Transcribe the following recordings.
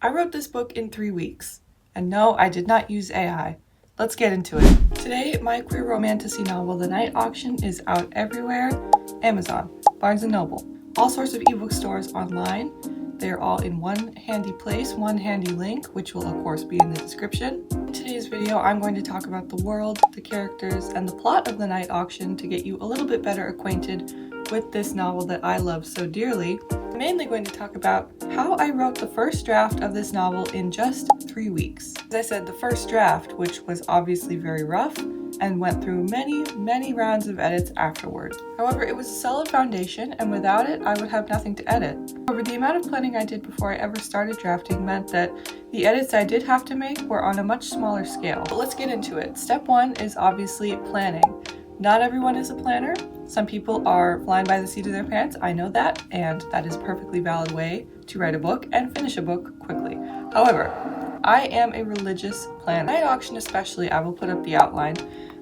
I wrote this book in 3 weeks. And no, I did not use AI. Let's get into it. Today, my queer romantasy novel, The Night Auction, is out everywhere. Amazon, Barnes & Noble, all sorts of ebook stores online. They're all in one handy place, one handy link, which will of course be in the description. In today's video, I'm going to talk about the world, the characters, and the plot of The Night Auction to get you a little bit better acquainted with this novel that I love so dearly. I'm mainly going to talk about how I wrote the first draft of this novel in just 3 weeks. As I said, the first draft, which was obviously very rough, and went through many rounds of edits afterward. However, it was a solid foundation, and without it, I would have nothing to edit. However, the amount of planning I did before I ever started drafting meant that the edits I did have to make were on a much smaller scale. But let's get into it. Step 1 is obviously planning. Not everyone is a planner. Some people are flying by the seat of their pants, I know that, and that is a perfectly valid way to write a book and finish a book quickly. However, I am a religious planner. Night Auction especially, I will put up the outline,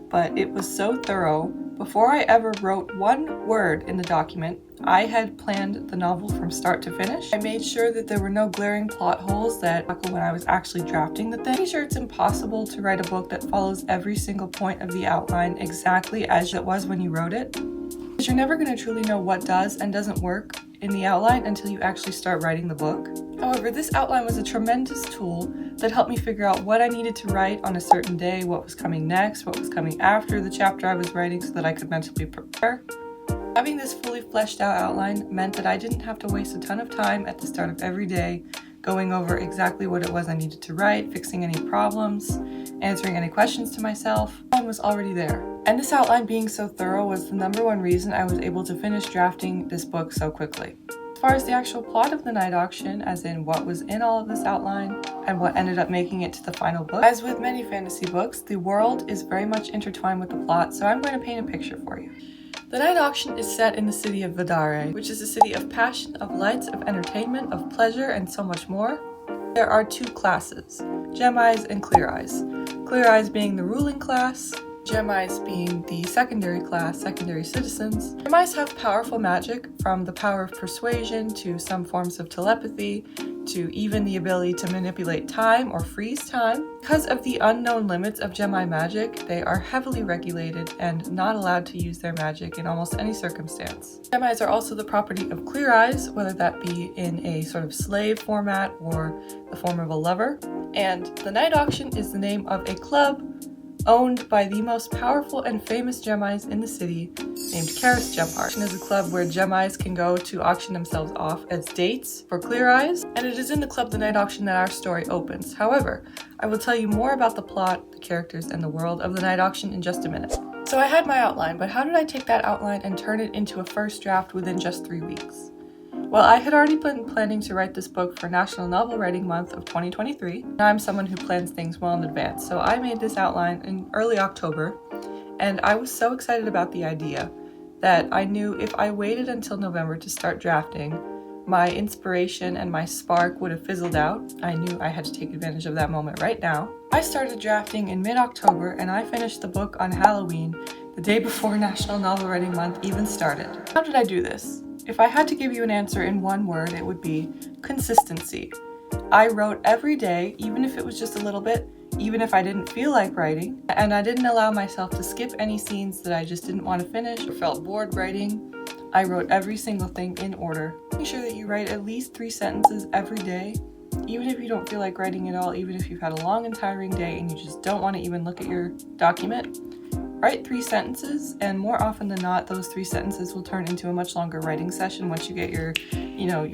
but it was so thorough. Before I ever wrote one word in the document, I had planned the novel from start to finish. I made sure that there were no glaring plot holes that when I was actually drafting the thing. I made sure it's impossible to write a book that follows every single point of the outline exactly as it was when you wrote it, because you're never going to truly know what does and doesn't work in the outline until you actually start writing the book. However, this outline was a tremendous tool that helped me figure out what I needed to write on a certain day, what was coming next, what was coming after the chapter I was writing so that I could mentally prepare. Having this fully fleshed out outline meant that I didn't have to waste a ton of time at the start of every day going over exactly what it was I needed to write, fixing any problems, answering any questions to myself. The outline was already there. And this outline being so thorough was the #1 reason I was able to finish drafting this book so quickly. As far as the actual plot of The Night Auction, as in what was in all of this outline and what ended up making it to the final book, as with many fantasy books, the world is very much intertwined with the plot, so I'm going to paint a picture for you. The Night Auction is set in the city of Vidare, which is a city of passion, of lights, of entertainment, of pleasure, and so much more. There are 2 classes, Gem Eyes and Clear Eyes. Clear Eyes being the ruling class, Gem Eyes being the secondary class, secondary citizens. Gem Eyes have powerful magic, from the power of persuasion to some forms of telepathy, to even the ability to manipulate time or freeze time. Because of the unknown limits of Gem Eye magic, they are heavily regulated and not allowed to use their magic in almost any circumstance. Gem Eyes are also the property of Clear Eyes, whether that be in a sort of slave format or the form of a lover. And the Night Auction is the name of a club owned by the most powerful and famous Gem Eyes in the city, named Karis Gem Heart. It is a club where Gem Eyes can go to auction themselves off as dates for Clear Eyes, and it is in the club The Night Auction that our story opens. However, I will tell you more about the plot, the characters, and the world of The Night Auction in just a minute. So I had my outline, but how did I take that outline and turn it into a first draft within just 3 weeks? Well, I had already been planning to write this book for National Novel Writing Month of 2023. And I'm someone who plans things well in advance, so I made this outline in early October, and I was so excited about the idea that I knew if I waited until November to start drafting, my inspiration and my spark would have fizzled out. I knew I had to take advantage of that moment right now. I started drafting in mid-October, and I finished the book on Halloween, the day before National Novel Writing Month even started. How did I do this? If I had to give you an answer in one word, it would be consistency. I wrote every day, even if it was just a little bit, even if I didn't feel like writing, and I didn't allow myself to skip any scenes that I just didn't want to finish or felt bored writing. I wrote every single thing in order. Make sure that you write at least 3 sentences every day, even if you don't feel like writing at all, even if you've had a long and tiring day and you just don't want to even look at your document. Write 3 sentences, and more often than not, those 3 sentences will turn into a much longer writing session once you get your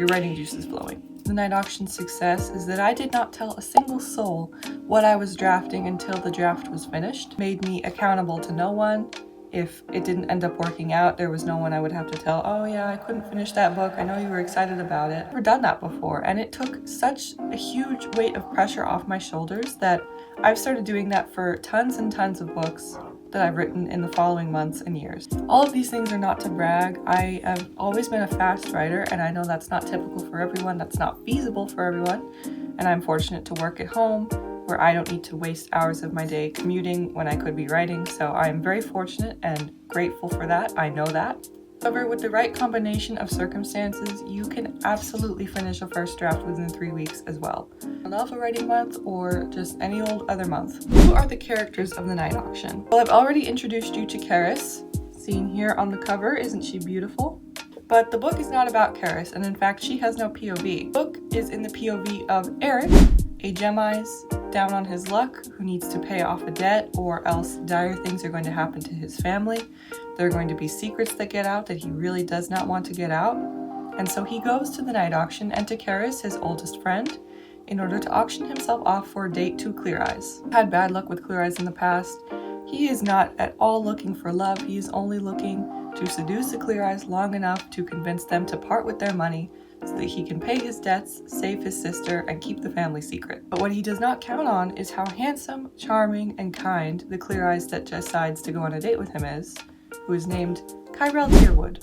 writing juices flowing. The Night Auction's success is that I did not tell a single soul what I was drafting until the draft was finished. It made me accountable to no one. If it didn't end up working out, there was no one I would have to tell, oh yeah, I couldn't finish that book, I know you were excited about it. I've never done that before, and it took such a huge weight of pressure off my shoulders that I've started doing that for tons and tons of books that I've written in the following months and years. All of these things are not to brag. I have always been a fast writer, and I know that's not typical for everyone, that's not feasible for everyone, and I'm fortunate to work at home where I don't need to waste hours of my day commuting when I could be writing, so I am very fortunate and grateful for that. I know that. However, with the right combination of circumstances, you can absolutely finish a first draft within 3 weeks as well. A novel writing month or just any old other month. Who are the characters of the night auction? Well, I've already introduced you to Karis. Seen here on the cover, isn't she beautiful? But the book is not about Karis, and in fact, she has no POV. The book is in the POV of Eric, a Gemini's down on his luck who needs to pay off a debt, or else dire things are going to happen to his family. There are going to be secrets that get out that he really does not want to get out. And so he goes to the night auction and to Karis, his oldest friend, in order to auction himself off for a date to Clear Eyes. Had bad luck with Clear Eyes in the past. He is not at all looking for love. He is only looking to seduce the Clear Eyes long enough to convince them to part with their money so that he can pay his debts, save his sister, and keep the family secret. But what he does not count on is how handsome, charming, and kind the Clear Eyes that decides to go on a date with him is, who is named Kyrell Deerwood.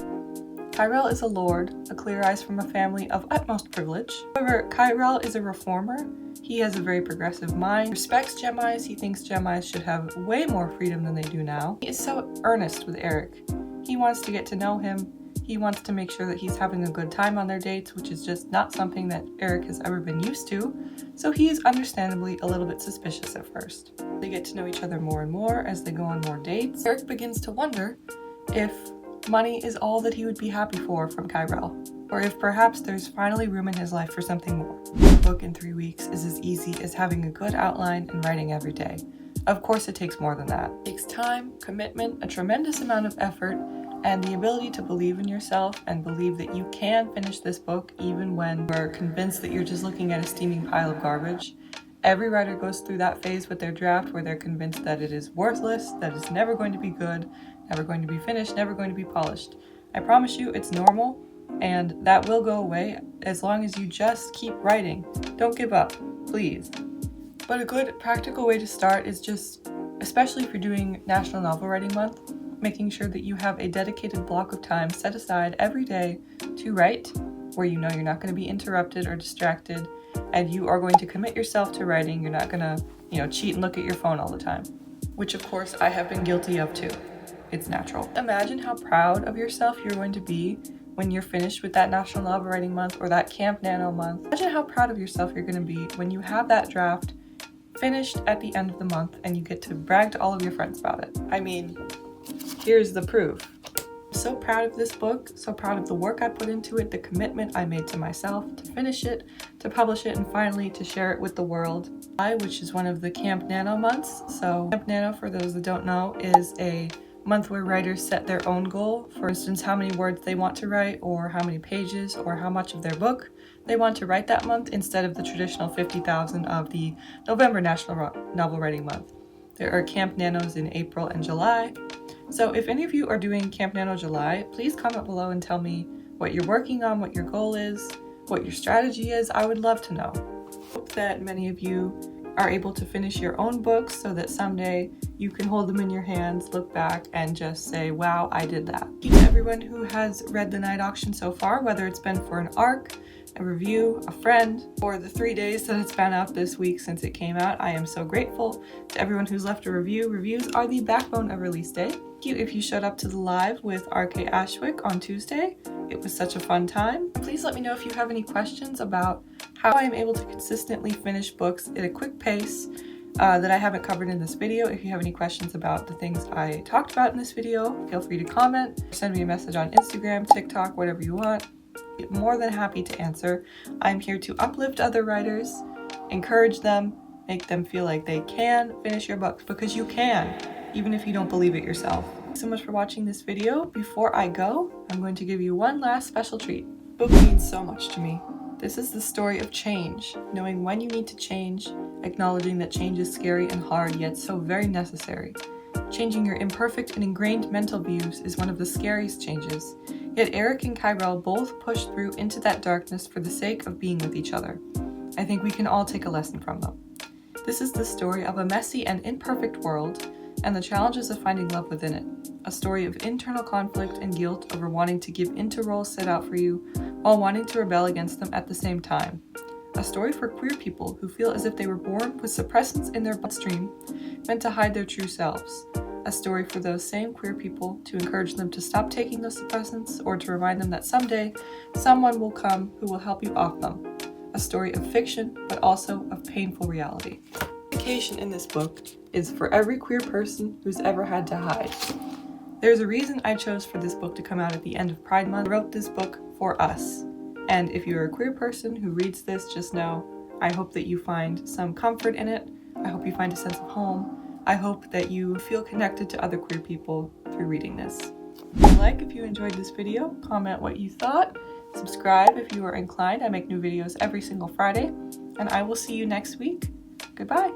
Kyrell is a lord, a Clear Eyes from a family of utmost privilege. However, Kyrell is a reformer. He has a very progressive mind, respects Gemmi's. He thinks Gemmi's should have way more freedom than they do now. He is so earnest with Eric. He wants to get to know him. He wants to make sure that he's having a good time on their dates, which is just not something that Eric has ever been used to, so he is understandably a little bit suspicious at first. They get to know each other more and more as they go on more dates. Eric begins to wonder if money is all that he would be happy for from Kyrell, or if perhaps there's finally room in his life for something more. The book in 3 weeks is as easy as having a good outline and writing every day. Of course it takes more than that. It takes time, commitment, a tremendous amount of effort, and the ability to believe in yourself and believe that you can finish this book even when you're convinced that you're just looking at a steaming pile of garbage. Every writer goes through that phase with their draft where they're convinced that it is worthless, that it's never going to be good, never going to be finished, never going to be polished. I promise you it's normal, and that will go away as long as you just keep writing. Don't give up, please. But a good practical way to start is just, especially if you're doing National Novel Writing Month, making sure that you have a dedicated block of time set aside every day to write, where you know you're not going to be interrupted or distracted, and you are going to commit yourself to writing. You're not going to, cheat and look at your phone all the time, which of course I have been guilty of too. It's natural. Imagine how proud of yourself you're going to be when you're finished with that National Novel Writing Month or that Camp Nano month. Imagine how proud of yourself you're going to be when you have that draft finished at the end of the month and you get to brag to all of your friends about it. I mean, here's the proof. I'm so proud of this book, so proud of the work I put into it, the commitment I made to myself to finish it, to publish it, and finally to share it with the world. Which is one of the Camp Nano months. So Camp Nano, for those that don't know, is a month where writers set their own goal. For instance, how many words they want to write, or how many pages, or how much of their book they want to write that month, instead of the traditional 50,000 of the November National Novel Writing Month. There are Camp Nanos in April and July. So if any of you are doing Camp Nano July, please comment below and tell me what you're working on, what your goal is, what your strategy is. I would love to know. I hope that many of you are able to finish your own books so that someday you can hold them in your hands, look back, and just say, wow, I did that. Thank you to everyone who has read the night auction so far, whether it's been for an arc, a review, a friend, or the 3 days that it's been out this week since it came out. I am so grateful to everyone who's left a review. Reviews are the backbone of release day. Thank you if you showed up to the live with RK Ashwick on Tuesday. It was such a fun time. Please let me know if you have any questions about how I am able to consistently finish books at a quick pace that I haven't covered in this video. If you have any questions about the things I talked about in this video, feel free to comment, send me a message on Instagram, TikTok, whatever you want. I'm more than happy to answer. I'm here to uplift other writers, encourage them, make them feel like they can finish your books, because you can, even if you don't believe it yourself. Thanks so much for watching this video. Before I go, I'm going to give you one last special treat. The book means so much to me. This is the story of change, knowing when you need to change, acknowledging that change is scary and hard, yet so very necessary. Changing your imperfect and ingrained mental views is one of the scariest changes, yet Eric and Kyrell both pushed through into that darkness for the sake of being with each other. I think we can all take a lesson from them. This is the story of a messy and imperfect world, and the challenges of finding love within it. A story of internal conflict and guilt over wanting to give in to roles set out for you, while wanting to rebel against them at the same time. A story for queer people who feel as if they were born with suppressants in their bloodstream, meant to hide their true selves. A story for those same queer people to encourage them to stop taking those suppressants or to remind them that someday someone will come who will help you off them. A story of fiction, but also of painful reality. The implication in this book is for every queer person who's ever had to hide. There's a reason I chose for this book to come out at the end of Pride Month. I wrote this book for us. And if you're a queer person who reads this, just know, I hope that you find some comfort in it. I hope you find a sense of home. I hope that you feel connected to other queer people through reading this. Like if you enjoyed this video, comment what you thought, subscribe if you are inclined. I make new videos every single Friday, and I will see you next week. Goodbye.